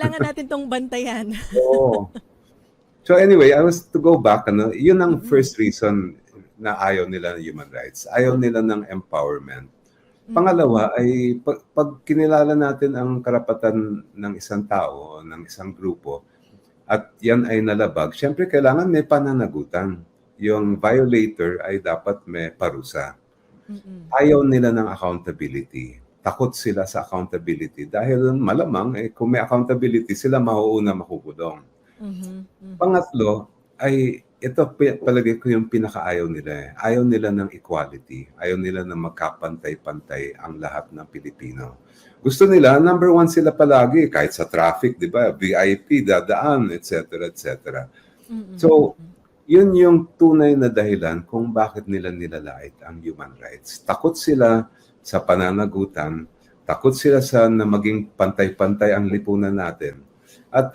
kailangan natin 'tong bantayan. Oo. So anyway, I was to go back, yun ang Mm, first reason na ayaw nila ng human rights. Ayaw nila ng empowerment. mm, Pangalawa ay pag kinilala natin ang karapatan ng isang tao, ng isang grupo, at yan ay nalabag, syempre kailangan may pananagutan. Yung violator ay dapat may parusa. mm, Ayaw nila ng accountability. Takot sila sa accountability dahil malamang kung may accountability sila mauuna makukulong. mhm, mhm, Pangatlo ay ito palagay ko yung pinakaayaw nila, eh. Ayaw nila ng equality. Ayaw nila na magkapantay-pantay ang lahat ng Pilipino. Gusto nila, number one sila palagi, kahit sa traffic, di ba? VIP, dadaan, etc., etc. mm, So, mm, yun yung tunay na dahilan kung bakit nila nilalait ang human rights. Takot sila sa pananagutan, takot sila sa na maging pantay-pantay ang lipunan natin. At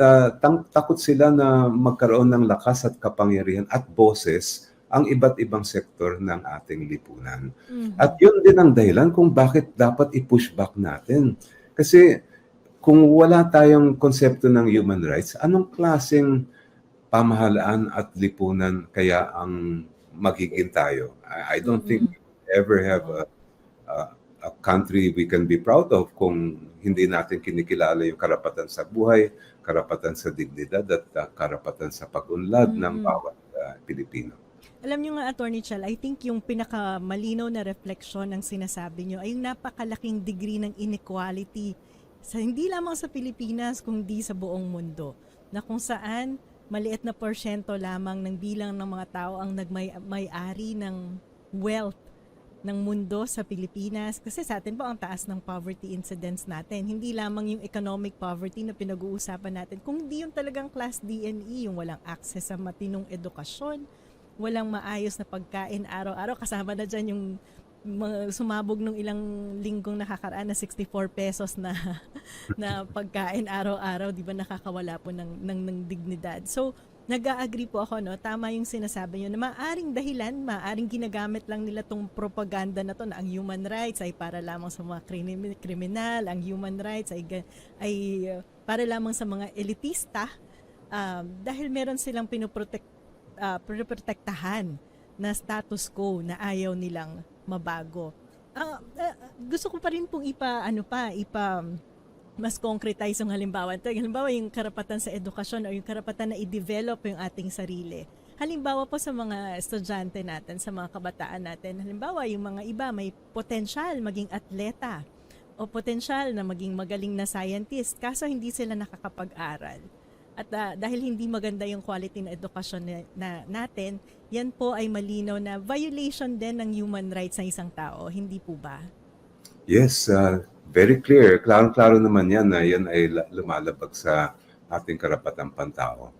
takot sila na magkaroon ng lakas at kapangyarihan at boses ang iba't ibang sektor ng ating lipunan. At mhm, yun din ang dahilan kung bakit dapat i-push back natin. Kasi kung wala tayong konsepto ng human rights, anong klaseng pamahalaan at lipunan kaya ang magiging tayo? I don't think mm. we ever have Oo. a, a country we can be proud of kung hindi natin kinikilala yung karapatan sa buhay, karapatan sa dignidad at karapatan sa pag-unlad ng Mm. bawat Pilipino. Alam niyo nga, Attorney Chal, I think yung pinakamalinaw na refleksyon ng sinasabi niyo ay yung napakalaking degree ng inequality sa hindi lamang sa Pilipinas kundi sa buong mundo, na kung saan maliit na porsyento lamang ng bilang ng mga tao ang nagmay-ari ng wealth ng mundo sa Pilipinas. Kasi sa atin po ang taas ng poverty incidence natin. Hindi lamang yung economic poverty na pinag-uusapan natin, kung hindi yung talagang class D&E, yung walang access sa matinong edukasyon, walang maayos na pagkain araw-araw. Kasama na dyan yung mga sumabog nung ilang linggong nakakaraan na 64 pesos na na pagkain araw-araw, 'di ba, nakakawala po ng dignidad. So, nag-agree po ako, no. Tama yung sinasabi niyo na maaring dahilan, maaring ginagamit lang nila tong propaganda na to na ang human rights ay para lamang sa mga kriminal, ang human rights ay para lamang sa mga elitista, dahil meron silang pinoprotektahan na status quo na ayaw nilang mabago. Gusto ko pa rin pong ipa mas concretize yung halimbawa. Halimbawa yung karapatan sa edukasyon o yung karapatan na i-develop yung ating sarili. Halimbawa po sa mga estudyante natin, sa mga kabataan natin, halimbawa yung mga iba may potensyal maging atleta o potensyal na maging magaling na scientist, kaso hindi sila nakakapag-aral. At dahil hindi maganda yung quality na edukasyon natin, yan po ay malinaw na violation din ng human rights ng isang tao. Hindi po ba? Yes, very clear. Klaro-klaro naman yan na yan ay lumalabag sa ating karapatang pantao.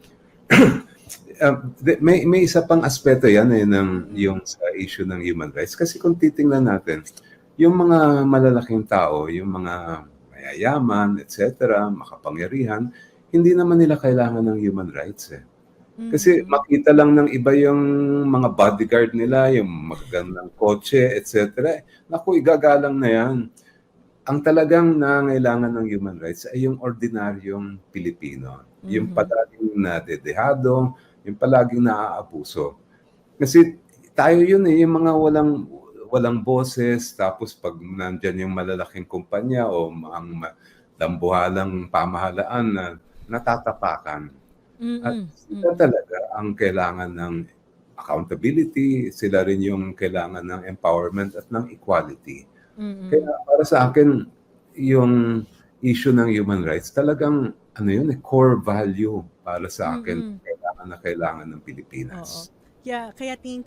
May isa pang aspeto yan ng Mm-mm. yung sa issue ng human rights. Kasi kung titingnan natin, yung mga malalaking tao, yung mga mayayaman, etc., makapangyarihan, hindi naman nila kailangan ng human rights eh. Kasi Mhm. makita lang ng iba yung mga bodyguard nila, yung magagandang kotse, etc. Naku, igagalang na yan. Ang talagang nangailangan ng human rights ay yung ordinaryong Pilipino. Yung Mhm. palaging nadedehado, yung palaging naaabuso. Kasi tayo yun eh, yung mga walang boses, tapos pag nandyan yung malalaking kumpanya o ang dambuhalang pamahalaan na natatapakan. At Mm-mm. sila Mm-mm. talaga ang kailangan ng accountability, sila rin yung kailangan ng empowerment at ng equality. Kaya Mm-mm. para sa akin, yung issue ng human rights, talagang yun, core value para sa akin, Mm-mm. kailangan na kailangan ng Oo. Pilipinas. Kaya tingin ko